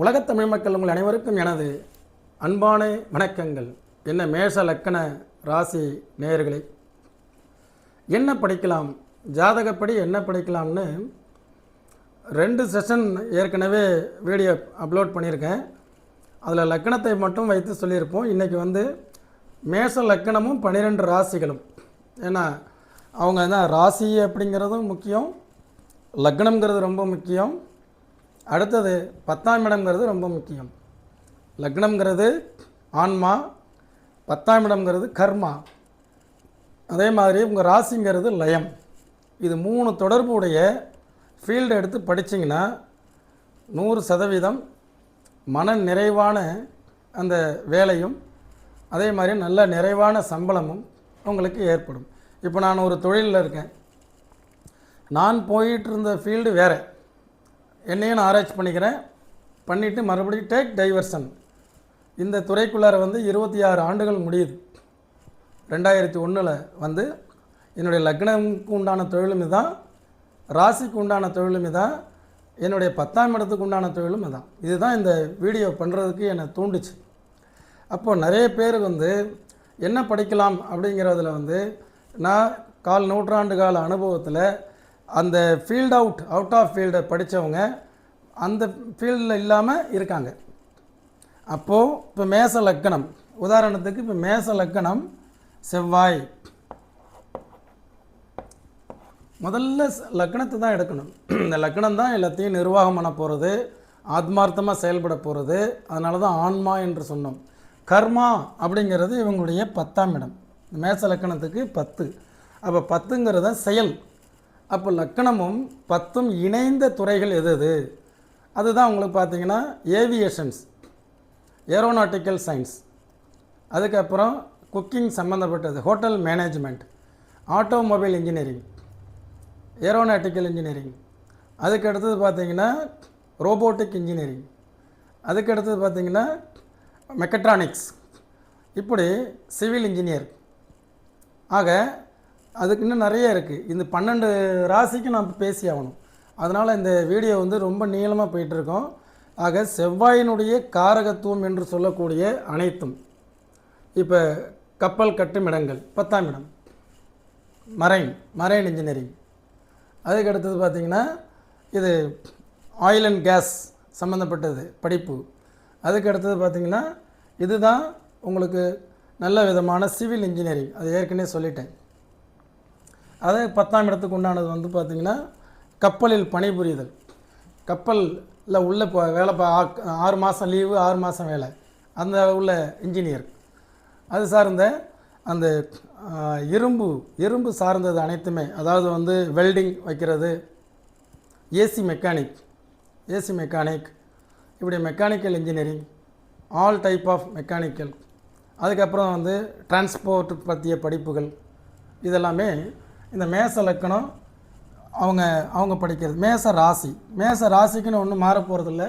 உலகத் தமிழ் மக்கள் உங்கள் அனைவருக்கும் எனது அன்பான வணக்கங்கள். என்ன மேஷ லக்கண ராசி நேயர்களே, என்ன படிக்கலாம், ஜாதகப்படி என்ன படிக்கலாம்னு 2 செஷன் ஏற்கனவே வீடியோ அப்லோட் பண்ணியிருக்கேன். அதில் லக்கணத்தை மட்டும் வைத்து சொல்லியிருப்போம். இன்றைக்கி மேஷ லக்கணமும் 12 ராசிகளும், ஏன்னா அவங்க தான் ராசி அப்படிங்கிறதும் முக்கியம், லக்னம்ங்கிறது ரொம்ப முக்கியம். அடுத்தது 10ஆம் இடம்ங்கிறது ரொம்ப முக்கியம். லக்னம்ங்கிறது ஆன்மா, 10ஆம் இடம்ங்கிறது கர்மா, அதே மாதிரி உங்கள் ராசிங்கிறது லயம். இது 3 தொடர்புடைய ஃபீல்டு எடுத்து படிச்சிங்கன்னா 100% மன நிறைவான அந்த வேலையும் அதே மாதிரி நல்ல நிறைவான சம்பளமும் உங்களுக்கு ஏற்படும். இப்போ நான் ஒரு தொழிலில் இருக்கேன், நான் போயிட்டு இருந்த ஃபீல்டு வேறு, என்னையும் நான் ஆராய்ச்சி பண்ணிவிட்டு மறுபடியும் டேக் டைவர்ஷன் இந்த துறைக்குள்ளார 26 ஆண்டுகள் முடியுது. 2001 என்னுடைய லக்னமுக்கு உண்டான தொழிலும் இதுதான், ராசிக்கு உண்டான தொழிலும் இதுதான், என்னுடைய 10ஆம் இடத்துக்கு உண்டான தொழிலும் இதுதான். இதுதான் இந்த வீடியோ பண்ணுறதுக்கு என்னை தூண்டுச்சு. அப்போது நிறைய பேர் என்ன படிக்கலாம் அப்படிங்கிறதுல நான் 4 நூற்றாண்டு கால அனுபவத்தில் அந்த அவுட் ஆஃப் ஃபீல்டை படித்தவங்க அந்த ஃபீல்டில் இல்லாமல் இருக்காங்க. அப்போது இப்போ மேச லக்கணம் உதாரணத்துக்கு, இப்போ மேச லக்கணம் செவ்வாய், முதல்ல லக்கணத்தை தான் எடுக்கணும். இந்த லக்கணம் தான் எல்லாத்தையும் நிர்வாகம் பண்ண போகிறது, ஆத்மார்த்தமாக செயல்பட போகிறது. அதனால தான் ஆன்மா என்று சொன்னோம். கர்மா அப்படிங்கிறது இவங்களுடைய 10ஆம் இடம். மேச லக்கணத்துக்கு 10. அப்போ 10ங்கிறத செயல். அப்போ லக்கணமும் 10ம் இணைந்த துறைகள் எது அதுதான் உங்களுக்கு பார்த்தீங்கன்னா ஏவியேஷன்ஸ், ஏரோநாட்டிக்கல் சயின்ஸ், அதுக்கப்புறம் குக்கிங் சம்மந்தப்பட்டது, hotel management, automobile engineering, aeronautical engineering, அதுக்கு அடுத்தது பார்த்திங்கன்னா ரோபோட்டிக் இன்ஜினியரிங், அதுக்கு அடுத்தது பார்த்திங்கன்னா மெக்கட்ரானிக்ஸ், இப்படி சிவில் இன்ஜினியர். ஆக அதுக்கு இன்னும் நிறைய இருக்குது. இந்த 12 ராசிக்கு நாம் பேசி ஆகணும். அதனால் இந்த வீடியோ ரொம்ப நீளமாக போயிட்டுருக்கோம். ஆக செவ்வாயினுடைய காரகத்துவம் என்று சொல்லக்கூடிய அனைத்தும், இப்போ கப்பல் கட்டும் இடங்கள் 10ஆம் இடம், மரைன் இன்ஜினியரிங், அதுக்கு அடுத்தது பார்த்திங்கன்னா இது ஆயில் அண்ட் கேஸ் சம்மந்தப்பட்டது படிப்பு, அதுக்கு அடுத்தது பார்த்திங்கன்னா இதுதான் உங்களுக்கு நல்ல விதமான சிவில் இன்ஜினியரிங், அது ஏற்கனவே சொல்லிட்டேன். அதே 10ஆம் இடத்துக்கு உண்டானது பார்த்திங்கன்னா கப்பலில் பணிபுரிதல், கப்பலில் உள்ள வேலை 6 மாதம் லீவு, 6 மாதம் வேலை, அந்த உள்ள இன்ஜினியர். அது சார்ந்த அந்த இரும்பு சார்ந்தது அனைத்துமே, அதாவது வெல்டிங் வைக்கிறது, ஏசி மெக்கானிக், இப்படி mechanical engineering, all type of mechanical, அதுக்கப்புறம் டிரான்ஸ்போர்ட் பற்றிய படிப்புகள், இதெல்லாமே இந்த மேச லக்கணம் அவங்க படிக்கிறது. மேச ராசிக்குன்னு ஒன்றும் மாற போகிறதில்ல.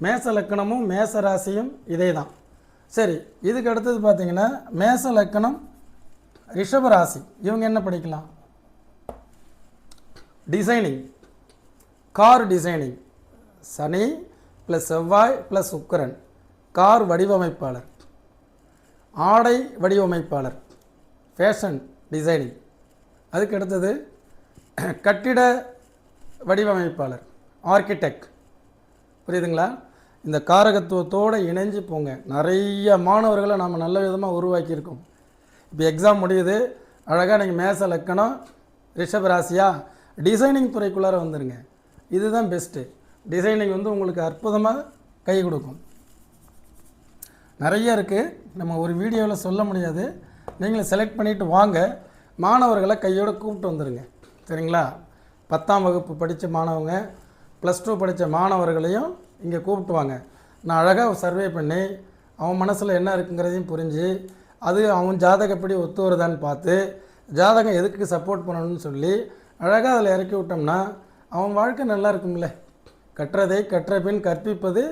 மேச லக்கணமும் மேச ராசியும் இதே தான். சரி, இதுக்கு அடுத்தது பார்த்திங்கன்னா மேச லக்கணம் ரிஷப ராசி, இவங்க என்ன படிக்கலாம்? டிசைனிங், கார் டிசைனிங், சனி ப்ளஸ் செவ்வாய் ப்ளஸ் சுக்கிரன், கார் வடிவமைப்பாளர், ஆடை வடிவமைப்பாளர், ஃபேஷன் டிசைனிங், அதுக்கு அடுத்தது கட்டிட வடிவமைப்பாளர், ஆர்கிடெக்ட். புரியுதுங்களா? இந்த காரகத்துவத்தோடு இணைஞ்சு போங்க. நிறைய மாணவர்களை நாம் நல்ல விதமாக உருவாக்கியிருக்கோம். இப்போ எக்ஸாம் முடியுது, அழகாக நீங்கள் மேச லக்கணம் ரிஷபராசியா டிசைனிங் துறைக்குள்ளார வந்துடுங்க. இதுதான் பெஸ்ட்டு. டிசைனிங் உங்களுக்கு அற்புதமாக கை கொடுக்கும். நிறைய இருக்குது, நம்ம ஒரு வீடியோவில் சொல்ல முடியாது. நீங்களும் செலக்ட் பண்ணிவிட்டு வாங்க, மாணவர்களை கையோடு கூப்பிட்டு வந்துடுங்க. சரிங்களா? 10ஆம் வகுப்பு படித்த மாணவங்க, +2 படித்த மாணவர்களையும் இங்கே கூப்பிட்டு வாங்க. நான் அழகாக சர்வே பண்ணி அவன் மனசில் என்ன இருக்குங்கிறதையும் புரிஞ்சு, அது அவன் ஜாதகப்படி ஒத்து வருதான்னு பார்த்து, ஜாதகம் எதுக்கு சப்போர்ட் பண்ணணும்னு சொல்லி அழகாக அதில் இறக்கி விட்டோம்னா அவன் வாழ்க்கை நல்லா இருக்கும்ல. கற்றதை கற்ற பின் கற்பிப்பது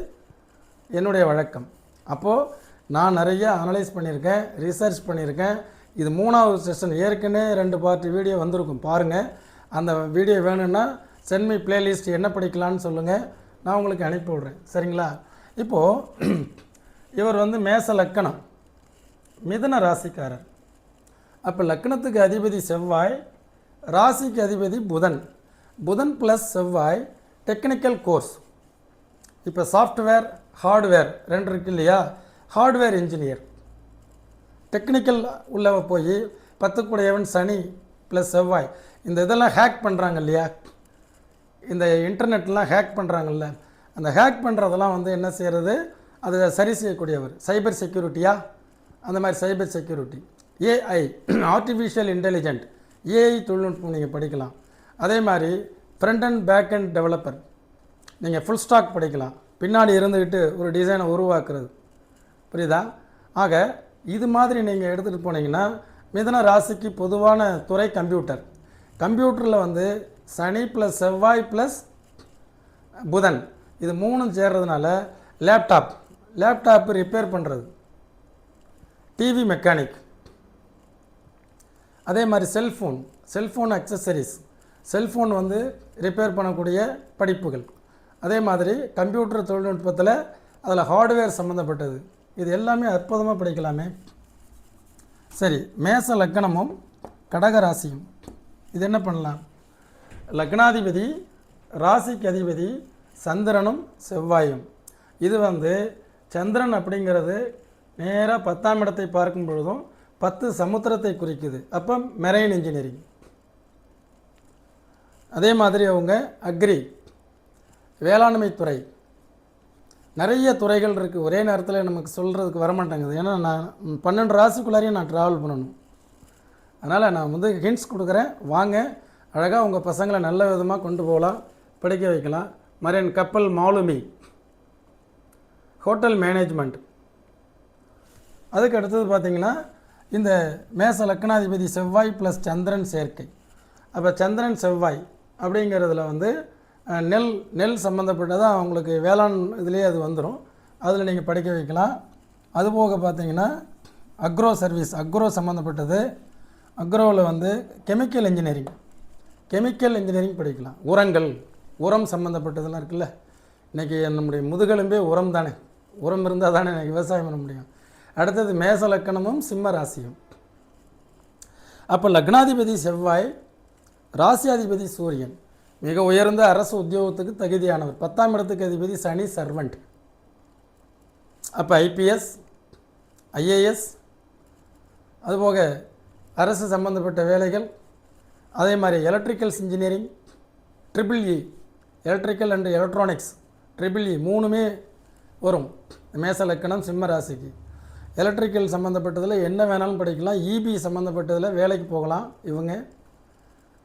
என்னுடைய வழக்கம். அப்போது நான் நிறைய அனலைஸ் பண்ணியிருக்கேன், ரிசர்ச் பண்ணியிருக்கேன். இது 3வது செஷன், ஏற்கனவே 2 பார்ட் வீடியோ வந்திருக்கும், பாருங்கள். அந்த வீடியோ வேணும்னா சென்ட் மீ பிளேலிஸ்ட் என்ன படிக்கலான்னு சொல்லுங்கள், நான் உங்களுக்கு அனுப்பி விட்றேன். சரிங்களா? இப்போது இவர் வந்து மேச லக்கணம், மிதுன ராசிக்காரர். அப்போ லக்கணத்துக்கு அதிபதி செவ்வாய், ராசிக்கு அதிபதி புதன். புதன் ப்ளஸ் செவ்வாய் டெக்னிக்கல் கோர்ஸ். இப்போ சாஃப்ட்வேர் ஹார்ட்வேர் ரெண்டு இருக்கு இல்லையா, ஹார்ட்வேர் இன்ஜினியர். டெக்னிக்கல் உள்ள போய் 10 சனி ப்ளஸ் செவ்வாய், இந்த இதெல்லாம் ஹேக் பண்ணுறாங்க இல்லையா, இந்த இன்டர்நெட்லாம் ஹேக் பண்ணுறாங்கல்ல, அந்த ஹேக் பண்ணுறதெல்லாம் வந்து என்ன செய்கிறது, அதை சரி செய்யக்கூடியவர். சைபர் செக்யூரிட்டியா, அந்த மாதிரி cyber security. AI artificial intelligent, AI தொழில்நுட்பம் நீங்கள் படிக்கலாம். அதே மாதிரி front and back and developer, நீங்கள் ஃபுல் ஸ்டாக் படிக்கலாம். பின்னாடி இருந்துக்கிட்டு ஒரு டிசைனை உருவாக்குறது, புரியுதா? ஆக இது மாதிரி நீங்கள் எடுத்துகிட்டு போனீங்கன்னா மிதுன ராசிக்கு பொதுவான துறை கம்ப்யூட்டர். கம்ப்யூட்டரில் வந்து சனி ப்ளஸ் செவ்வாய் ப்ளஸ் புதன், இது மூணும் சேர்றதுனால லேப்டாப் ரிப்பேர் பண்ணுறது, டிவி மெக்கானிக். அதே மாதிரி செல்ஃபோன் அக்சசரிஸ், செல்ஃபோன் வந்து ரிப்பேர் பண்ணக்கூடிய படிப்புகள். அதே மாதிரி கம்ப்யூட்டர் தொழில்நுட்பத்தில் அதில் ஹார்ட்வேர் சம்மந்தப்பட்டது, இது எல்லாமே அற்புதமாக படிக்கலாமே. சரி, மேச லக்கணமும் கடகராசியும் இது என்ன பண்ணலாம்? லக்னாதிபதி ராசிக்கு அதிபதி சந்திரனும் செவ்வாயும். இது வந்து சந்திரன் அப்படிங்கிறது நேராக 10ஆம் இடத்தை பார்க்கும் பொழுதும் 10 சமுத்திரத்தை குறிக்குது. அப்போ மெரைன் இன்ஜினியரிங். அதே மாதிரி அவங்க அக்ரி, வேளாண்மை துறை, நிறைய துறைகள் இருக்குது. ஒரே நேரத்தில் நமக்கு சொல்கிறதுக்கு வரமாட்டேங்குது. ஏன்னா நான் 12 ராசிக்குள்ளாரையும் நான் ட்ராவல் பண்ணணும். அதனால் நான் வந்து ஹிண்ட்ஸ் கொடுக்குறேன், வாங்க அழகாக உங்கள் பசங்களை நல்ல விதமாக கொண்டு போகலாம், படிக்க வைக்கலாம். மரைன் கப்பல் மாலுமி, ஹோட்டல் மேனேஜ்மெண்ட். அதுக்கு அடுத்தது பார்த்திங்கன்னா இந்த மேச லக்னாதிபதி செவ்வாய் ப்ளஸ் சந்திரன் சேர்க்கை. அப்போ சந்திரன் செவ்வாய் அப்படிங்கிறதுல வந்து நெல் சம்மந்தப்பட்டதாக அவங்களுக்கு வேளாண் இதுலேயே அது வந்துடும், அதில் நீங்கள் படிக்க வைக்கலாம். அதுபோக பார்த்திங்கன்னா அக்ரோ சர்வீஸ், அக்ரோ சம்மந்தப்பட்டது. அக்ரோவில் வந்து கெமிக்கல் இன்ஜினியரிங் படிக்கலாம். உரம் சம்மந்தப்பட்டதெல்லாம் இருக்குல்ல. இன்றைக்கி நம்முடைய முதுகெலும்பே உரம் தானே, உரம் இருந்தால் தானே எனக்கு விவசாயம் பண்ண முடியும். அடுத்தது மேச லக்கணமும் சிம்ம ராசியும். அப்போ லக்னாதிபதி செவ்வாய், ராசியாதிபதி சூரியன், மிக உயர்ந்த அரசு உத்தியோகத்துக்கு தகுதியானவர். 10ஆம் இடத்துக்கு அதிபதி சனி சர்வெண்ட். அப்போ ஐபிஎஸ், ஐஏஎஸ், அதுபோக அரசு சம்பந்தப்பட்ட வேலைகள். அதே மாதிரி electricals engineering, EEE, electrical and electronics, EEE மூணுமே வரும் மேச லக்கணம் சிம்ம ராசிக்கு. எலக்ட்ரிக்கல் சம்மந்தப்பட்டதில் என்ன வேணாலும் படிக்கலாம். இபி சம்மந்தப்பட்டதில் வேலைக்கு போகலாம் இவங்க.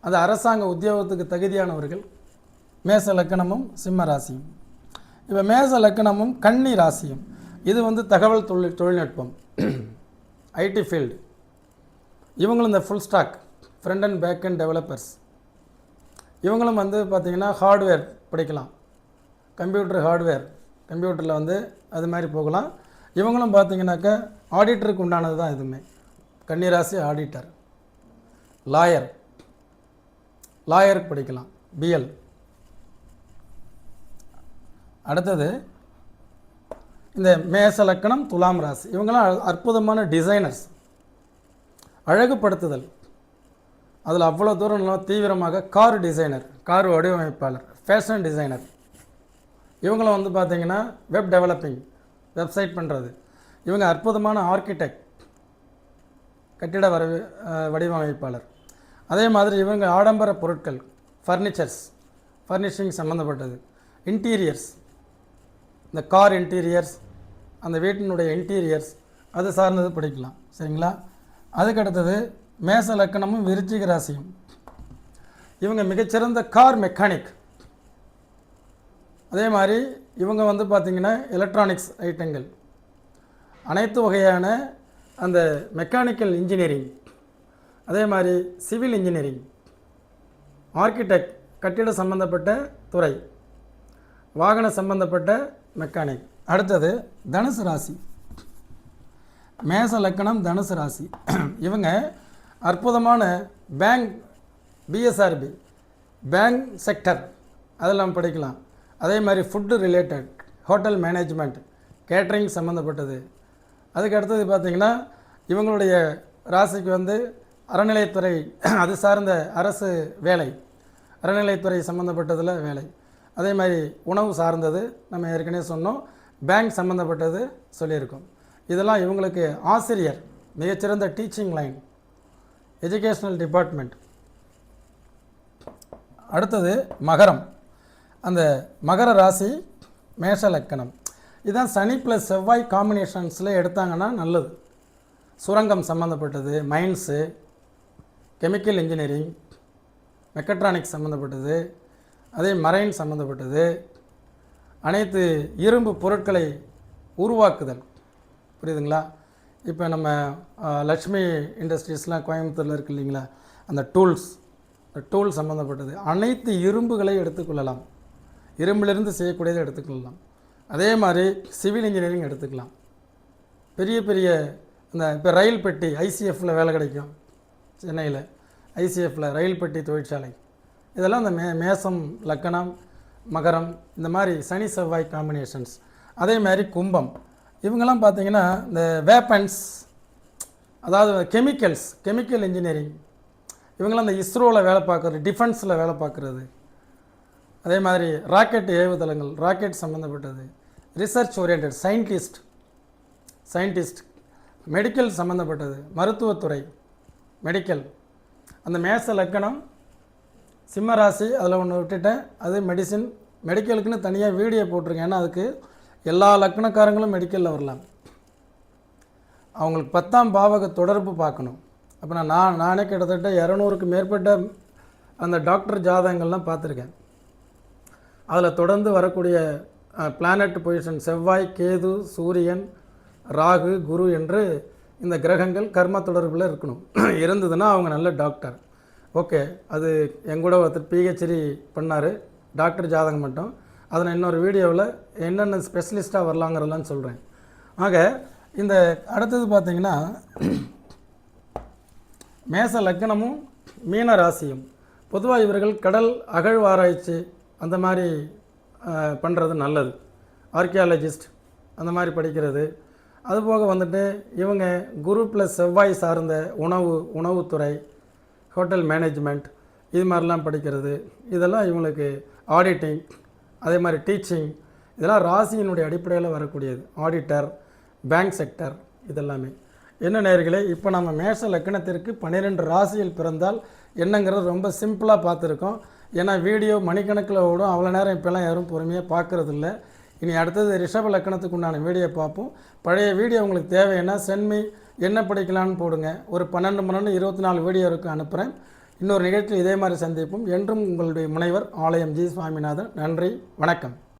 அது அரசாங்க உத்தியோகத்துக்கு தகுதியானவர்கள். மேச லக்கணமும் சிம்ம ராசியும். இப்போ மேச லக்கணமும் கன்னி ராசியும், இது வந்து தகவல் தொழில்நுட்பம், ஐடி ஃபீல்டு. இவங்களும் இந்த full stack, front and back and developers. இவங்களும் வந்து பார்த்திங்கன்னா ஹார்ட்வேர் படிக்கலாம், கம்ப்யூட்டரில் வந்து அது மாதிரி போகலாம். இவங்களும் பார்த்திங்கனாக்கா ஆடிட்டருக்கு உண்டானது தான் எதுவுமே. கன்னிராசி ஆடிட்டர், லாயருக்கு படிக்கலாம், பிஎல். அடுத்தது இந்த மேச லக்கணம் துலாம் ராசி, இவங்களாம் அற்புதமான டிசைனர்ஸ், அழகுபடுத்துதல். அதில் அவ்வளோ தூரம் நல்லா தீவிரமாக கார் வடிவமைப்பாளர், ஃபேஷன் டிசைனர். இவங்களும் வந்து பார்த்திங்கன்னா வெப் டெவலப்பிங், வெப்சைட் பண்ணுறது. இவங்க அற்புதமான ஆர்கிடெக்ட், கட்டிட வடிவமைப்பாளர். அதே மாதிரி இவங்க ஆடம்பர பொருட்கள், ஃபர்னிஷிங் சம்மந்தப்பட்டது. இன்டீரியர்ஸ், இந்த கார் இன்டீரியர்ஸ், அந்த வீட்டினுடைய இன்டீரியர்ஸ், அது சார்ந்தது படிக்கலாம். சரிங்களா? அதுக்கடுத்தது மேச லக்கணமும் விருச்சிக ராசியும். இவங்க மிகச்சிறந்த கார் மெக்கானிக். அதே மாதிரி இவங்க வந்து பார்த்திங்கன்னா எலக்ட்ரானிக்ஸ் ஐட்டங்கள், அனைத்து வகையான அந்த மெக்கானிக்கல் இன்ஜினியரிங், அதே மாதிரி சிவில் இன்ஜினியரிங், ஆர்கிடெக்ட், கட்டிட சம்பந்தப்பட்ட துறை, வாகன சம்பந்தப்பட்ட மெக்கானிக். அடுத்தது தனுசு ராசி, மேச லக்கணம் தனுசு ராசி. இவங்க அற்புதமான பேங்க், பிஎஸ்ஆர்பி பேங்க் செக்டர், அதெல்லாம் படிக்கலாம். அதே மாதிரி food related, hotel management, catering சம்மந்தப்பட்டது. அதுக்கு அடுத்தது பார்த்திங்கன்னா இவங்களுடைய ராசிக்கு வந்து அறநிலையத்துறை, அது சார்ந்த அரசு வேலை, அறநிலையத்துறை சம்மந்தப்பட்டதில் வேலை. அதே மாதிரி உணவு சார்ந்தது நம்ம ஏற்கனவே சொன்னோம். பேங்க் சம்மந்தப்பட்டது சொல்லியிருக்கோம். இதெல்லாம் இவங்களுக்கு ஆசிரியர், மிகச்சிறந்த டீச்சிங் லைன், எஜுகேஷ்னல் டிபார்ட்மெண்ட். அடுத்தது மகரம். அந்த மகர ராசி மேஷ லக்கணம். இதுதான் சனி ப்ளஸ் செவ்வாய் காம்பினேஷன்ஸில் எடுத்தாங்கன்னா நல்லது. சுரங்கம் சம்மந்தப்பட்டது, மைன்ஸு, கெமிக்கல் இன்ஜினியரிங், மெக்கட்ரானிக்ஸ் சம்மந்தப்பட்டது, அதே மரைன் சம்மந்தப்பட்டது, அனைத்து இரும்பு பொருட்களை உருவாக்குதல். புரியுதுங்களா? இப்போ நம்ம லக்ஷ்மி இண்டஸ்ட்ரீஸ்லாம் கோயம்புத்தூரில் இருக்குது இல்லைங்களா, அந்த டூல் சம்மந்தப்பட்டது. அனைத்து இரும்புகளை எடுத்துக்கொள்ளலாம், இரும்பிலிருந்து செய்யக்கூடியதை எடுத்துக்கொள்ளலாம். அதே மாதிரி சிவில் இன்ஜினியரிங் எடுத்துக்கலாம். பெரிய பெரிய இந்த இப்போ ரயில் பெட்டி ஐசிஎஃப்பில் வேலை கிடைக்கும். சென்னையில் ஐசிஎஃப்பில் ரயில் பெட்டி தொழிற்சாலை. இதெல்லாம் இந்த மேசம், லக்கணம், மகரம், இந்த மாதிரி சனி செவ்வாய் காம்பினேஷன்ஸ். அதே மாதிரி கும்பம். இவங்கெல்லாம் பார்த்திங்கன்னா இந்த வேப்பன்ஸ், அதாவது கெமிக்கல் இன்ஜினியரிங். இவங்களாம் இந்த இஸ்ரோவில் வேலை பார்க்குறது, டிஃபென்ஸில் வேலை பார்க்குறது. அதே மாதிரி ராக்கெட் ஏவுதளங்கள், ராக்கெட் சம்மந்தப்பட்டது, ரிசர்ச் ஓரியன்ட், சயின்டிஸ்ட், மெடிக்கல் சம்மந்தப்பட்டது, மருத்துவத்துறை, மெடிக்கல். அந்த மேச லக்கணம் சிம்ம ராசி, அதில் ஒன்று விட்டுட்டேன், அது மெடிசின். மெடிக்கலுக்குன்னு தனியாக வீடியோ போட்டிருக்கேன். ஏன்னா அதுக்கு எல்லா லக்கணக்காரங்களும் மெடிக்கலில் வரலாம். அவங்களுக்கு 10ஆம் பாவக தொடர்பு பார்க்கணும். அப்போ நானே கிட்டத்தட்ட 200க்கு மேற்பட்ட அந்த டாக்டர் ஜாதகங்கள்லாம் பார்த்துருக்கேன். அதில் தொடர்ந்து வரக்கூடிய பிளானட் பொசிஷன், செவ்வாய், கேது, சூரியன், ராகு, குரு என்று இந்த கிரகங்கள் கர்ம தொடர்பில் இருக்கணும். இருந்ததுன்னா அவங்க நல்ல டாக்டர். ஓகே, அது எங்கூட ஒருத்தர் பிஹெச்டி பண்ணார், டாக்டர் ஜாதகம் மட்டும். அதை நான் இன்னொரு வீடியோவில் என்னென்ன ஸ்பெஷலிஸ்ட்டாக வரலாங்கிறதெல்லாம் சொல்கிறேன். ஆக இந்த அடுத்தது பார்த்திங்கன்னா மேச லக்கணமும் மீன ராசியும். பொதுவாக இவர்கள் கடல் அகழ்வாராய்ச்சி அந்த மாதிரி பண்ணுறது நல்லது. ஆர்கியாலஜிஸ்ட் அந்த மாதிரி படிக்கிறது. அதுபோக வந்துட்டு இவங்க குரு ப்ளஸ் செவ்வாய் சார்ந்த உணவுத்துறை, ஹோட்டல் மேனேஜ்மெண்ட், இது மாதிரிலாம் படிக்கிறது. இதெல்லாம் இவங்களுக்கு ஆடிட்டிங், அதே மாதிரி டீச்சிங், இதெல்லாம் ராசியினுடைய அடிப்படையில் வரக்கூடியது. ஆடிட்டர், பேங்க் செக்டர், இதெல்லாமே. என்ன நேயர்களே, இப்போ நம்ம மேஷ லக்கணத்திற்கு 12 ராசியில் பிறந்தால் என்னங்கிறது ரொம்ப சிம்பிளாக பார்த்துருக்கோம். ஏன்னா வீடியோ மணிக்கணக்கில் ஓடும், அவ்வளோ நேரம் இப்போல்லாம் யாரும் பொறுமையாக பார்க்குறதில்ல. இனி அடுத்தது ரிஷப லக்கணத்துக்கு உண்டான வீடியோ பார்ப்போம். பழைய வீடியோ உங்களுக்கு தேவைன்னா சென்மி என்ன படிக்கலான்னு போடுங்க. ஒரு 12 24 வீடியோ இருக்குது, அனுப்புகிறேன். இன்னொரு நிகழ்ச்சியில் இதே மாதிரி சந்திப்போம். என்றும் உங்களுடைய முனைவர் ஆலயம் ஜி. சுவாமிநாதன். நன்றி, வணக்கம்.